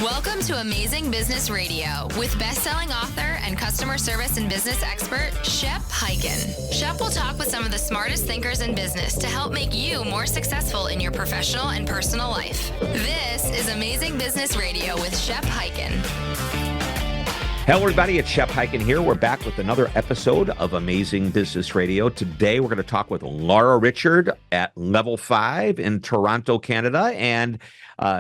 Welcome to Amazing Business Radio with best-selling author and customer service and business expert, Shep Hyken. Shep will talk with some of the smartest thinkers in business to help make you more successful in your professional and personal life. This is Amazing Business Radio with Shep Hyken. Hello, everybody. It's Shep Hyken here. We're back with another episode of Amazing Business Radio. Today, we're going to talk with Laura Richard at Level5 in Toronto, Canada. And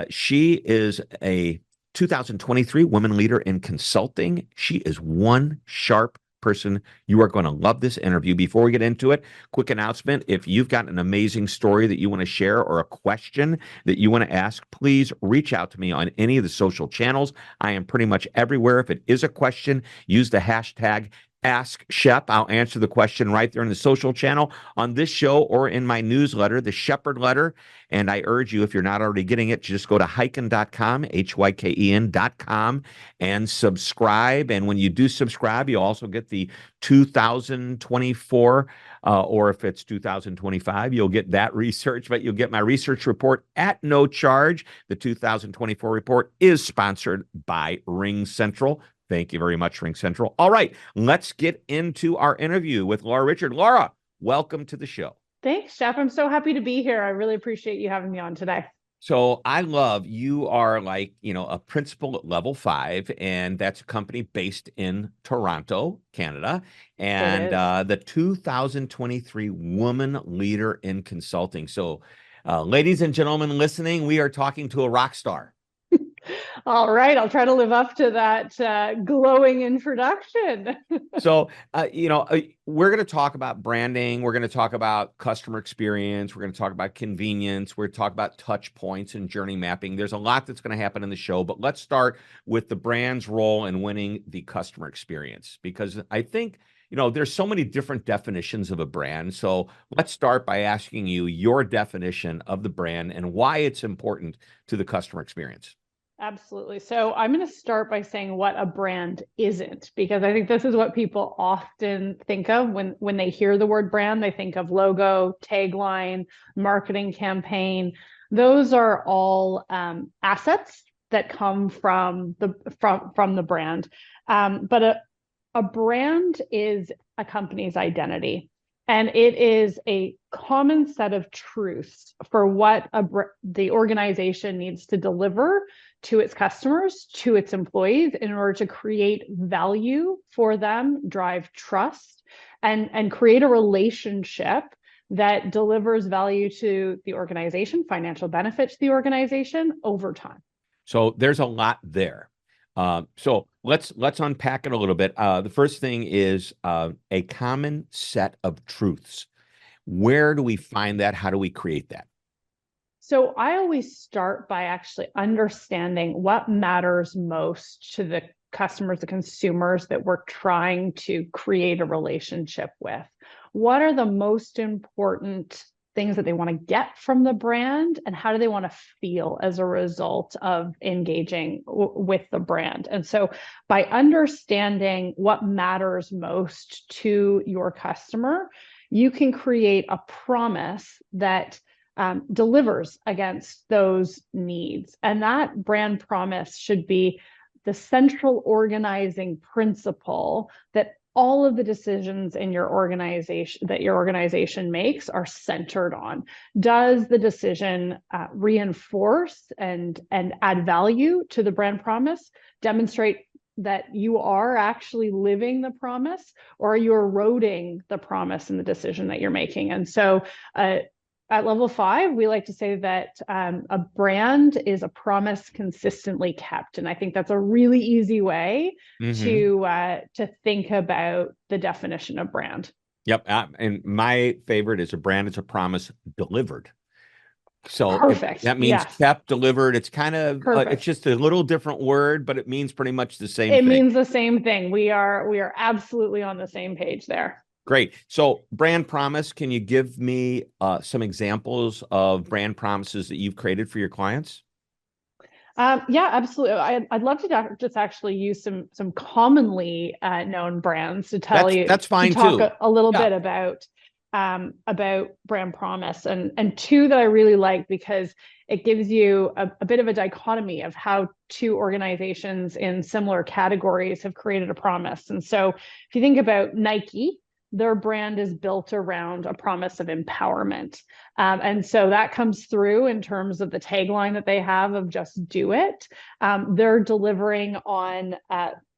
she is a 2023 Women Leader in Consulting. She is one sharp person. You are going to love this interview. Before we get into it, quick announcement. If you've got an amazing story that you want to share or a question that you want to ask, please reach out to me on any of the social channels. I am pretty much everywhere. If it is a question, use the hashtag Ask Shep. I'll answer the question right there in the social channel on this show or in my newsletter, the Shepherd Letter. And I urge you, if you're not already getting it, just go to hyken.com, HYKEN.com, and subscribe. And when you do subscribe, you'll also get the 2024, or if it's 2025, you'll get that research, but you'll get my research report at no charge. The 2024 report is sponsored by Ring Central. Thank you very much, Ring Central. All right, let's get into our interview with Laura Richard. Laura, welcome to the show. Thanks, Shep. I'm so happy to be here. I really appreciate you having me on today. So I love, you are like, a principal at Level5, and that's a company based in Toronto, Canada, and the 2023 Woman Leader in Consulting. So ladies and gentlemen listening, we are talking to a rock star. All right, I'll try to live up to that glowing introduction. So, we're going to talk about branding. We're going to talk about customer experience. We're going to talk about convenience. We're going to talk about touch points and journey mapping. There's a lot that's going to happen in the show, but let's start with the brand's role in winning the customer experience, because I think, there's so many different definitions of a brand. So let's start by asking you your definition of the brand and why it's important to the customer experience. Absolutely. So I'm going to start by saying what a brand isn't, because I think this is what people often think of when they hear the word brand. They think of logo, tagline, marketing campaign. Those are all assets that come from the brand. But a brand is a company's identity. And it is a common set of truths for what the organization needs to deliver to its customers, to its employees, in order to create value for them, drive trust, and create a relationship that delivers value to the organization, financial benefit to the organization over time. So there's a lot there. So let's unpack it a little bit. The first thing is a common set of truths. Where do we find that? How do we create that? So I always start by actually understanding what matters most to the customers, the consumers that we're trying to create a relationship with. What are the most important things that they want to get from the brand, and how do they want to feel as a result of engaging with the brand? And so by understanding what matters most to your customer, you can create a promise that delivers against those needs. And that brand promise should be the central organizing principle that all of the decisions in your organization makes are centered on. Does the decision reinforce and add value to the brand promise, demonstrate that you are actually living the promise, or are you eroding the promise in the decision that you're making? And so at Level5, we like to say that a brand is a promise consistently kept. And I think that's a really easy way to think about the definition of brand. Yep. And my favorite is a brand is a promise delivered. So perfect. That means kept, delivered. It's kind of, it's just a little different word, but it means pretty much the same thing. It means the same thing. We are absolutely on the same page there. Great. So brand promise, can you give me some examples of brand promises that you've created for your clients? Yeah, absolutely. I'd love to just actually use some commonly known brands to tell you. That's fine to talk too. a little bit about about brand promise, and two that I really like because it gives you a bit of a dichotomy of how two organizations in similar categories have created a promise. And so if you think about Nike, their brand is built around a promise of empowerment. And so that comes through in terms of the tagline that they have of just do it. They're delivering on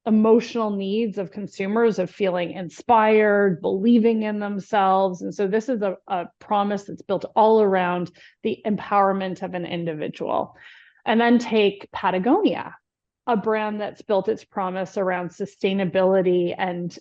emotional needs of consumers of feeling inspired, believing in themselves. And so this is a promise that's built all around the empowerment of an individual. And then take Patagonia, a brand that's built its promise around sustainability and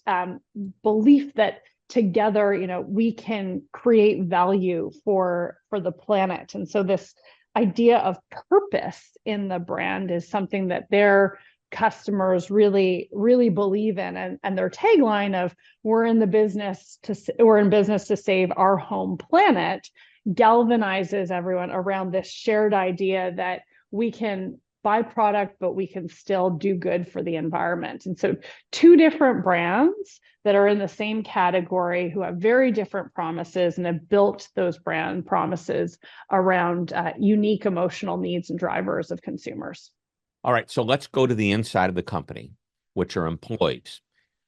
belief that together, we can create value for the planet. And so this idea of purpose in the brand is something that their customers really, really believe in. And their tagline of we're in business to save our home planet galvanizes everyone around this shared idea that we can buy product, but we can still do good for the environment. And so two different brands that are in the same category who have very different promises and have built those brand promises around unique emotional needs and drivers of consumers. All right, so let's go to the inside of the company, which are employees.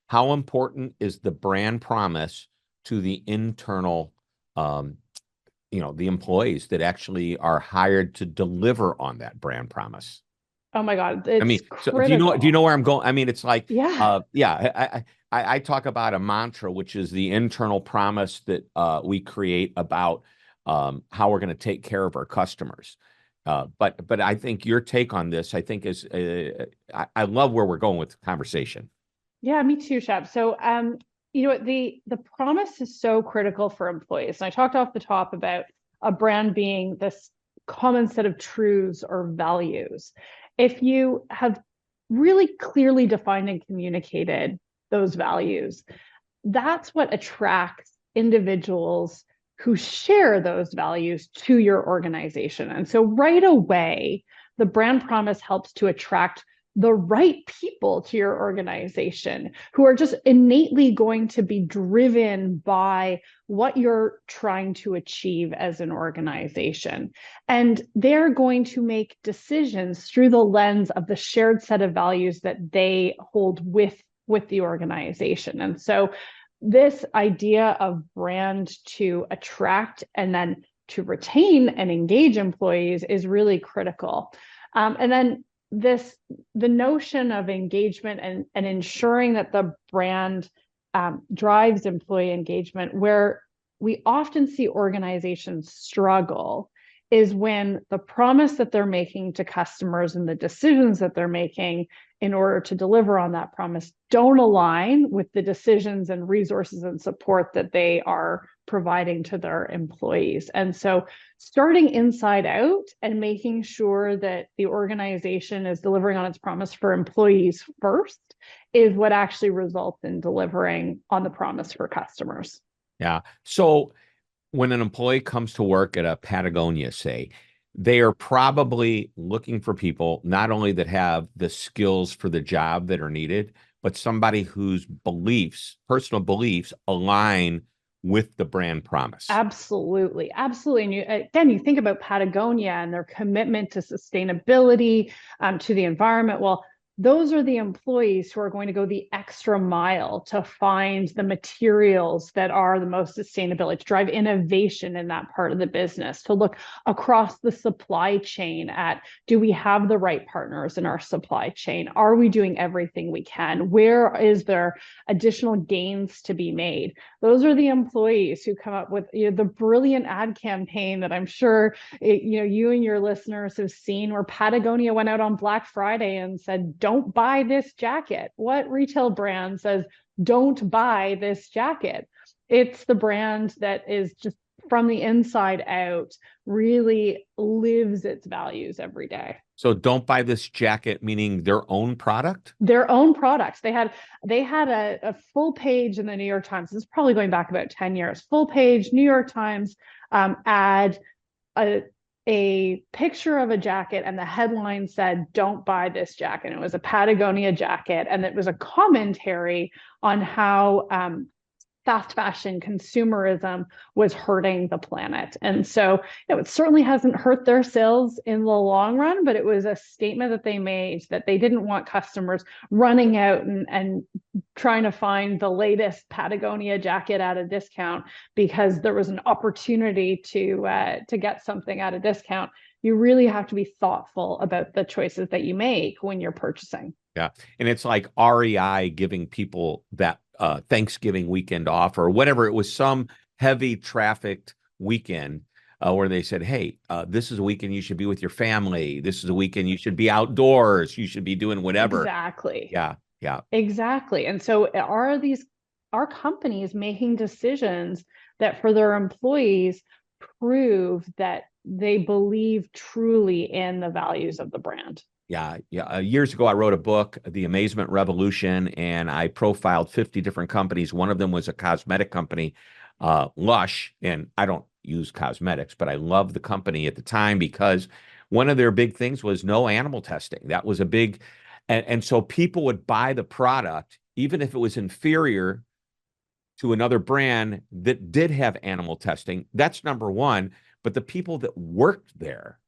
How important is the brand promise to the internal, the employees that actually are hired to deliver on that brand promise? Oh my God, it's so critical. do you know where I'm going? I mean, it's like, yeah. I talk about a mantra, which is the internal promise that we create about how we're going to take care of our customers. But I think your take on this, I think is, I love where we're going with the conversation. Yeah, me too, Shep. So, the promise is so critical for employees. And I talked off the top about a brand being this common set of truths or values. If you have really clearly defined and communicated those values, that's what attracts individuals who share those values to your organization. And so right away, the brand promise helps to attract the right people to your organization who are just innately going to be driven by what you're trying to achieve as an organization. And they're going to make decisions through the lens of the shared set of values that they hold with the organization. And so this idea of brand to attract and then to retain and engage employees is really critical. And then the notion of engagement and ensuring that the brand drives employee engagement, where we often see organizations struggle, is when the promise that they're making to customers and the decisions that they're making in order to deliver on that promise don't align with the decisions and resources and support that they are providing to their employees. And so starting inside out and making sure that the organization is delivering on its promise for employees first is what actually results in delivering on the promise for customers. Yeah. So when an employee comes to work at a Patagonia, say, they are probably looking for people not only that have the skills for the job that are needed, but somebody whose personal beliefs align with the brand promise. Absolutely. Absolutely. And you think about Patagonia and their commitment to sustainability, to the environment. Well, those are the employees who are going to go the extra mile to find the materials that are the most sustainable, to drive innovation in that part of the business, to look across the supply chain at, do we have the right partners in our supply chain? Are we doing everything we can? Where is there additional gains to be made? Those are the employees who come up with the brilliant ad campaign that I'm sure you and your listeners have seen, where Patagonia went out on Black Friday and said, don't buy this jacket. What retail brand says, don't buy this jacket? It's the brand that is just from the inside out, really lives its values every day. So don't buy this jacket, meaning their own product? Their own products. They had a full page in the New York Times. This is probably going back about 10 years. Full page New York Times ad, a picture of a jacket, and the headline said, don't buy this jacket. And it was a Patagonia jacket. And it was a commentary on how fast fashion consumerism was hurting the planet. And so it certainly hasn't hurt their sales in the long run, but it was a statement that they made that they didn't want customers running out and trying to find the latest Patagonia jacket at a discount because there was an opportunity to get something at a discount. You really have to be thoughtful about the choices that you make when you're purchasing. Yeah. And it's like REI giving people that Thanksgiving weekend off or whatever. It was some heavy trafficked weekend where they said, hey, this is a weekend you should be with your family. This is a weekend you should be outdoors. You should be doing whatever. Exactly. Yeah. Yeah. Exactly. And so are companies making decisions that for their employees prove that they believe truly in the values of the brand? Yeah. Yeah. Years ago, I wrote a book, The Amazement Revolution, and I profiled 50 different companies. One of them was a cosmetic company, Lush. And I don't use cosmetics, but I loved the company at the time because one of their big things was no animal testing. That was a big, and so people would buy the product, even if it was inferior to another brand that did have animal testing. That's number one. But the people that worked there,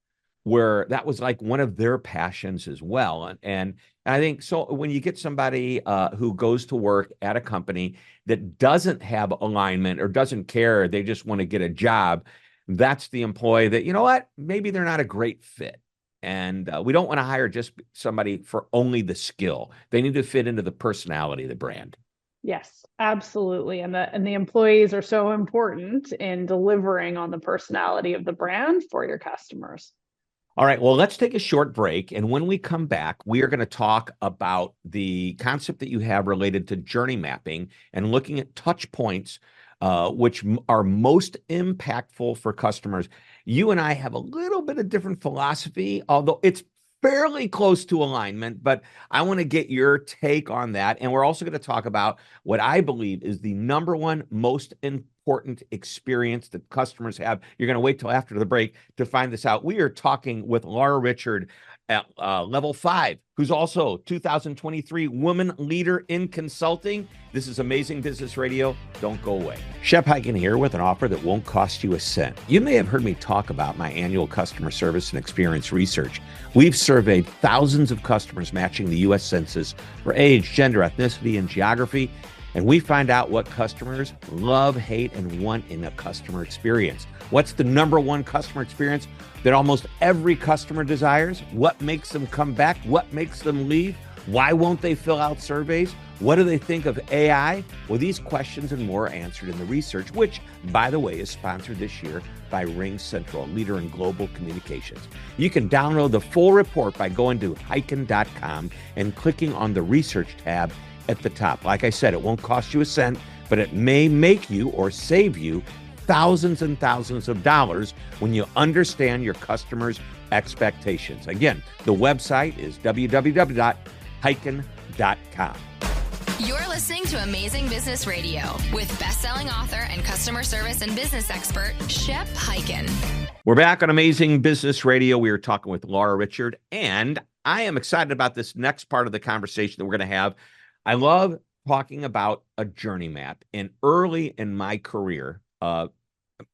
where that was like one of their passions as well. And I think so when you get somebody who goes to work at a company that doesn't have alignment or doesn't care, they just want to get a job, that's the employee that, you know what, maybe they're not a great fit. And we don't want to hire just somebody for only the skill. They need to fit into the personality of the brand. Yes, absolutely. And the employees are so important in delivering on the personality of the brand for your customers. All right, well, let's take a short break. And when we come back, we are going to talk about the concept that you have related to journey mapping and looking at touch points, which are most impactful for customers. You and I have a little bit of different philosophy, although it's fairly close to alignment, but I want to get your take on that. And we're also going to talk about what I believe is the number one most important experience that customers have. You're going to wait till after the break to find this out. We are talking with Laura Richard at Level5, who's also 2023 Woman Leader in Consulting. This is Amazing Business Radio. Don't go away. Shep Hyken here with an offer that won't cost you a cent. You may have heard me talk about my annual customer service and experience research. We've surveyed thousands of customers matching the U.S. Census for age, gender, ethnicity, and geography. And we find out what customers love, hate, and want in a customer experience. What's the number one customer experience that almost every customer desires? What makes them come back? What makes them leave? Why won't they fill out surveys? What do they think of AI? Well, these questions and more are answered in the research, which, by the way, is sponsored this year by Ring Central, a leader in global communications. You can download the full report by going to hyken.com and clicking on the research tab at the top. Like I said, it won't cost you a cent, but it may make you or save you thousands and thousands of dollars when you understand your customers' expectations. Again, the website is www.hyken.com. You're listening to Amazing Business Radio with best-selling author and customer service and business expert, Shep Hyken. We're back on Amazing Business Radio. We are talking with Laura Richard, and I am excited about this next part of the conversation that we're going to have. I love talking about a journey map. And early in my career,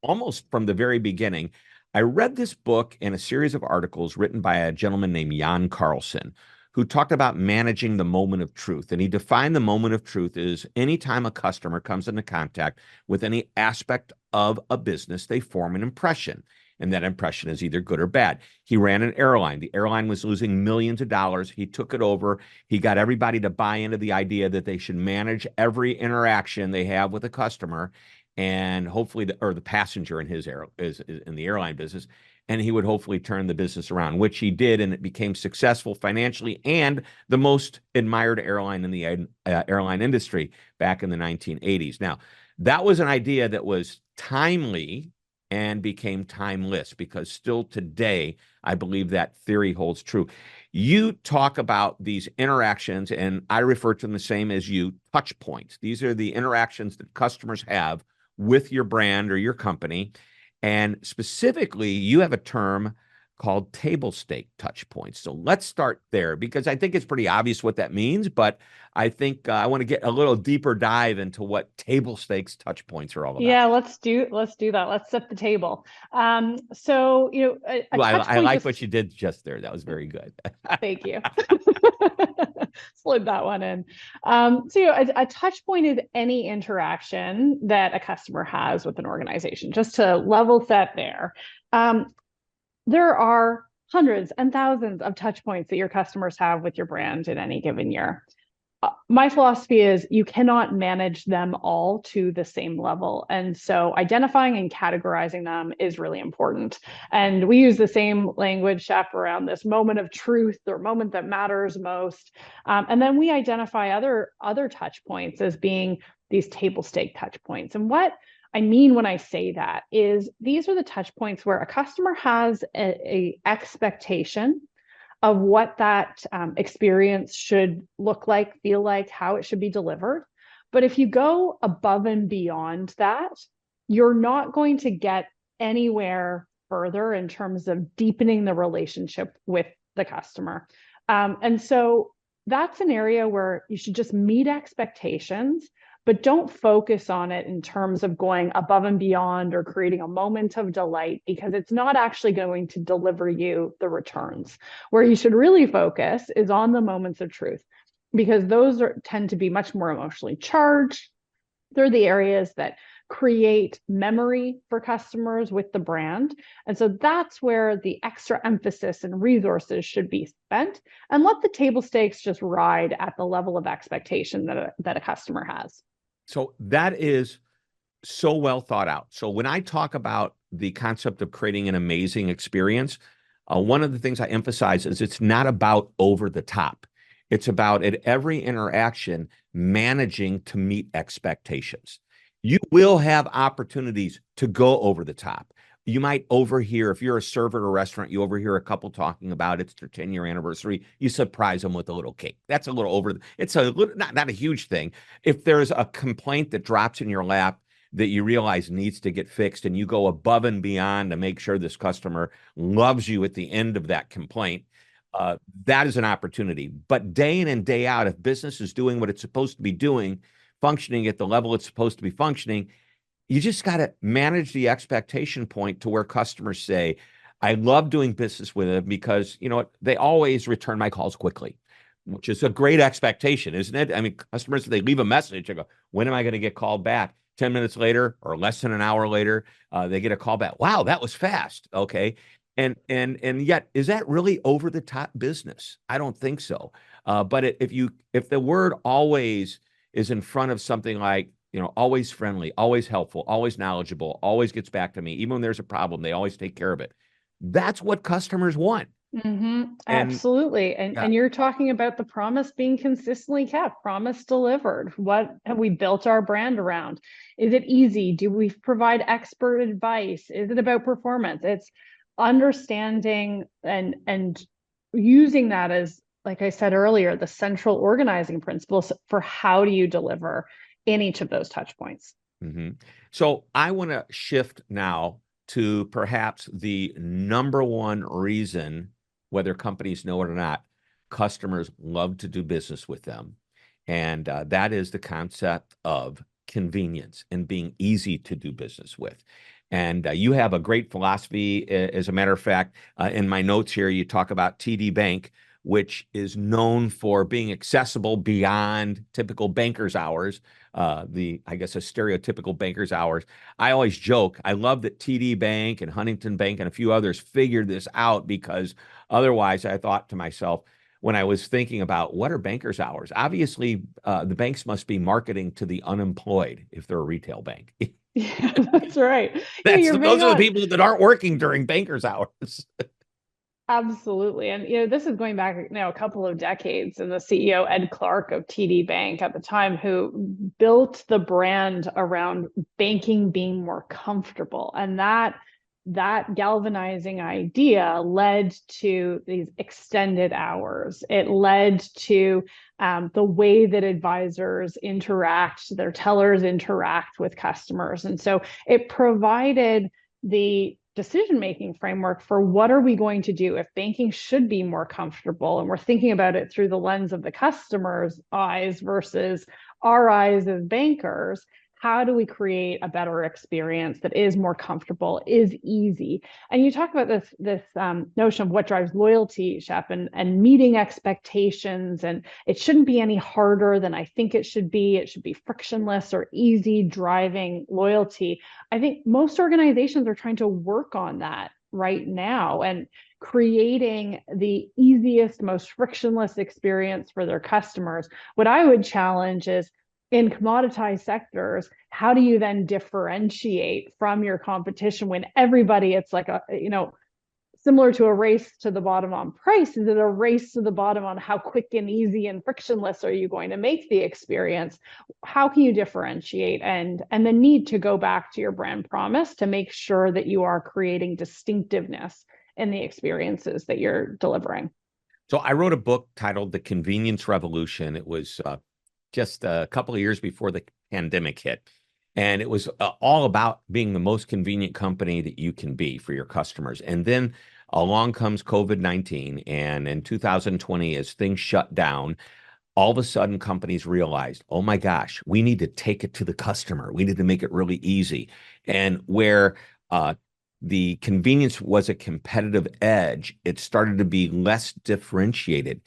almost from the very beginning, I read this book and a series of articles written by a gentleman named Jan Carlson, who talked about managing the moment of truth. And he defined the moment of truth as anytime a customer comes into contact with any aspect of a business, they form an impression. And that impression is either good or bad. He ran an airline. The airline was losing millions of dollars. He took it over. He got everybody to buy into the idea that they should manage every interaction they have with a customer, and hopefully, the passenger in his is in the airline business, and he would hopefully turn the business around, which he did, and it became successful financially and the most admired airline in the airline industry back in the 1980s. Now, that was an idea that was timely and became timeless, because still today, I believe that theory holds true. You talk about these interactions, and I refer to them the same as you, touch points. These are the interactions that customers have with your brand or your company. And specifically, you have a term called table stake touch points. So let's start there because I think it's pretty obvious what that means, but I think I want to get a little deeper dive into what table stakes touch points are all about. Yeah, let's do that. Let's set the table. So a Well, touch I point like just what you did just there. That was very good. thank you. Slid that one in. So a touch point is any interaction that a customer has with an organization. Just to level set there. There are hundreds and thousands of touch points that your customers have with your brand in any given year. My philosophy is you cannot manage them all to the same level. And so identifying and categorizing them is really important. And we use the same language, Shep, around this moment of truth or moment that matters most. And then we identify other touch points as being these table stake touch points. And what I mean when I say that is these are the touch points where a customer has a expectation of what that experience should look like, feel like, how it should be delivered. But if you go above and beyond that, you're not going to get anywhere further in terms of deepening the relationship with the customer. And so that's an area where you should just meet expectations, but don't focus on it in terms of going above and beyond or creating a moment of delight, because it's not actually going to deliver you the returns. Where you should really focus is on the moments of truth, because those tend to be much more emotionally charged. They're the areas that create memory for customers with the brand. And so that's where the extra emphasis and resources should be spent, and let the table stakes just ride at the level of expectation that a customer has. So that is so well thought out. So when I talk about the concept of creating an amazing experience, one of the things I emphasize is it's not about over the top. It's about at every interaction managing to meet expectations. You will have opportunities to go over the top. You might overhear, if you're a server at a restaurant, you overhear a couple talking about it's their 10-year anniversary. You surprise them with a little cake. That's a little over. It's a little, not a huge thing. If there's a complaint that drops in your lap that you realize needs to get fixed, and you go above and beyond to make sure this customer loves you at the end of that complaint, that is an opportunity. But day in and day out, if business is doing what it's supposed to be doing, functioning at the level it's supposed to be functioning, you just got to manage the expectation point to where customers say, I love doing business with them because, you know what, they always return my calls quickly, which is a great expectation, isn't it? I mean, customers, they leave a message, I go, when am I going to get called back? 10 minutes later or less than an hour later, they get a call back. Wow, that was fast. Okay. And yet, is that really over the top business? I don't think so. But if the word always is in front of something like, always friendly, always helpful, always knowledgeable, always gets back to me, even when there's a problem, they always take care of it. That's what customers want. Absolutely. And you're talking about the promise being consistently kept, promise delivered. What have we built our brand around? Is it easy? Do we provide expert advice? Is it about performance? It's understanding and using that as, like I said earlier, the central organizing principles for how do you deliver in each of those touch points. So I want to shift now to perhaps the number one reason, whether companies know it or not, customers love to do business with them. And that is the concept of convenience and being easy to do business with. And you have a great philosophy. As a matter of fact, in my notes here, you talk about TD Bank, which is known for being accessible beyond typical banker's hours, I guess a stereotypical banker's hours. I always joke, I love that TD Bank and Huntington Bank and a few others figured this out, because otherwise I thought to myself, when I was thinking about what are banker's hours, obviously the banks must be marketing to the unemployed if they're a retail bank. Yeah, that's right. Those are the people that aren't working during banker's hours. Absolutely. And, this is going back, a couple of decades, and the CEO, Ed Clark of TD Bank at the time, who built the brand around banking being more comfortable. And that galvanizing idea led to these extended hours. It led to the way that advisors interact, their tellers interact with customers. And so it provided the decision-making framework for what are we going to do if banking should be more comfortable, and we're thinking about it through the lens of the customer's eyes versus our eyes as bankers. How do we create a better experience that is more comfortable, is easy? And you talk about this notion of what drives loyalty, Shep, and meeting expectations. And it shouldn't be any harder than I think it should be. It should be frictionless or easy, driving loyalty. I think most organizations are trying to work on that right now and creating the easiest, most frictionless experience for their customers. What I would challenge is, in commoditized sectors, how do you then differentiate from your competition when everybody, it's like similar to a race to the bottom on price? Is it a race to the bottom on how quick and easy and frictionless are you going to make the experience? How can you differentiate, and the need to go back to your brand promise to make sure that you are creating distinctiveness in the experiences that you're delivering? So I wrote a book titled The Convenience Revolution. It was just a couple of years before the pandemic hit. And it was all about being the most convenient company that you can be for your customers. And then along comes COVID-19. And in 2020, as things shut down, all of a sudden companies realized, oh my gosh, we need to take it to the customer. We need to make it really easy. And where the convenience was a competitive edge, it started to be less differentiated.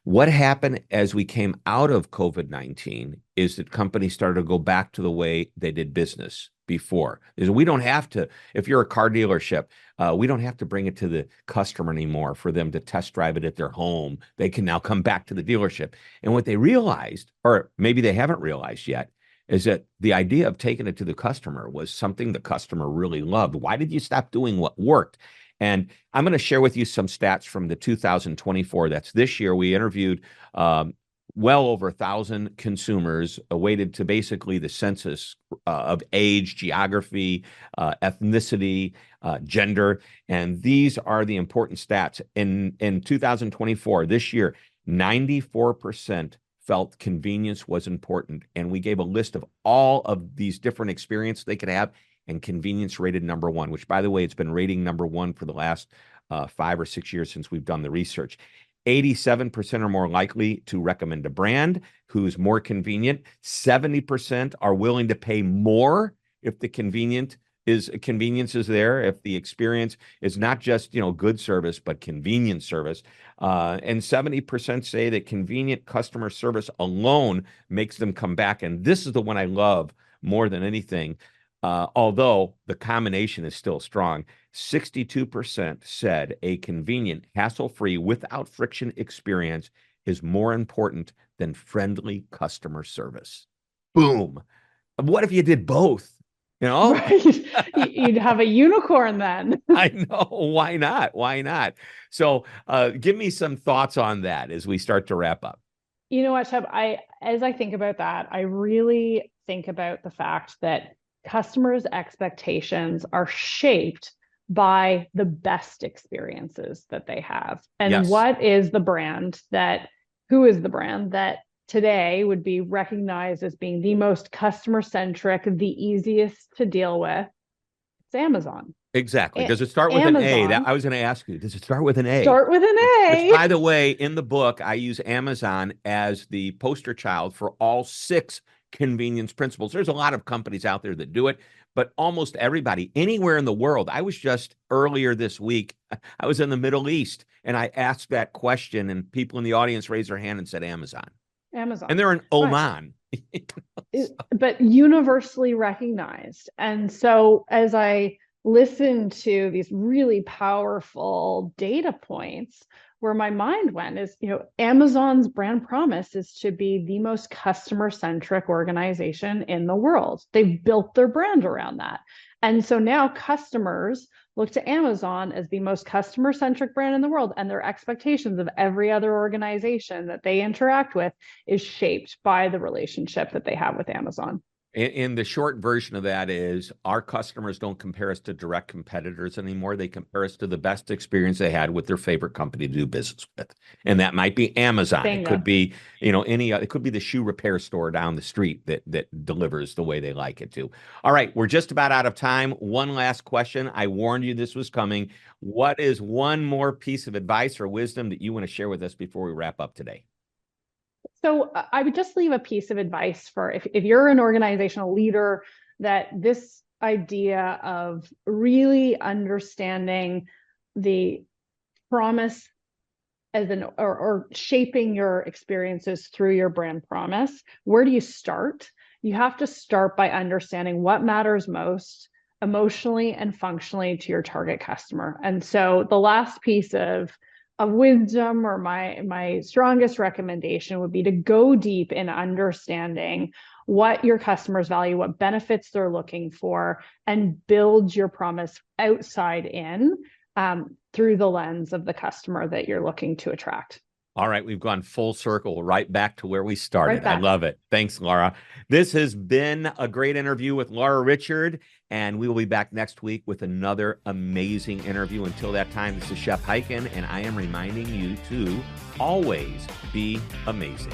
What happened as we came out of COVID-19 is that companies started to go back to the way they did business before. We don't have to, if you're a car dealership, we don't have to bring it to the customer anymore for them to test drive it at their home. They can now come back to the dealership. And what they realized, or maybe they haven't realized yet, is that the idea of taking it to the customer was something the customer really loved. Why did you stop doing what worked? And I'm going to share with you some stats from the 2024. That's this year. We interviewed well over 1,000 consumers, weighted to basically the census of age, geography, ethnicity, gender. And these are the important stats. In 2024, this year, 94% felt convenience was important. And we gave a list of all of these different experiences they could have, and convenience rated number one, which, by the way, it's been rating number one for the last 5 or 6 years since we've done the research. 87% are more likely to recommend a brand who's more convenient. 70% are willing to pay more if the convenience is there, if the experience is not just good service, but convenient service. And 70% say that convenient customer service alone makes them come back. And this is the one I love more than anything. Although the combination is still strong, 62% said a convenient, hassle-free, without friction experience is more important than friendly customer service. Boom. What if you did both? Right. You'd have a unicorn then. I know. Why not? Why not? So give me some thoughts on that as we start to wrap up. You know what, Shep? As I think about that, I really think about the fact that customers' expectations are shaped by the best experiences that they have. And Yes. who is the brand that today would be recognized as being the most customer-centric, the easiest to deal with? It's Amazon. Exactly. Does it start with an A? I was going to ask you, does it start with an A? Start with an A. Which, by the way, in the book, I use Amazon as the poster child for all 6 convenience principles. There's a lot of companies out there that do it, but almost everybody, anywhere in the world. I was just earlier this week, I was in the Middle East, and I asked that question, and people in the audience raised their hand and said Amazon. And they're in Oman. Right. But universally recognized. And so as I listen to these really powerful data points, where my mind went is, Amazon's brand promise is to be the most customer-centric organization in the world. They've built their brand around that. And so now customers look to Amazon as the most customer-centric brand in the world, and their expectations of every other organization that they interact with is shaped by the relationship that they have with Amazon. And the short version of that is our customers don't compare us to direct competitors anymore. They compare us to the best experience they had with their favorite company to do business with. And that might be Amazon. Bingo. It could be, it could be the shoe repair store down the street that delivers the way they like it to. All right, we're just about out of time. One last question. I warned you this was coming. What is one more piece of advice or wisdom that you want to share with us before we wrap up today? So I would just leave a piece of advice for if you're an organizational leader, that this idea of really understanding the promise as or shaping your experiences through your brand promise. Where do you start? You have to start by understanding what matters most emotionally and functionally to your target customer. And so the last piece of wisdom, or my strongest recommendation, would be to go deep in understanding what your customers value, what benefits they're looking for, and build your promise outside in, through the lens of the customer that you're looking to attract. All right, we've gone full circle right back to where we started. Right back. I love it. Thanks, Laura. This has been a great interview with Laura Richard, and we will be back next week with another amazing interview. Until that time, this is Shep Hyken, and I am reminding you to always be amazing.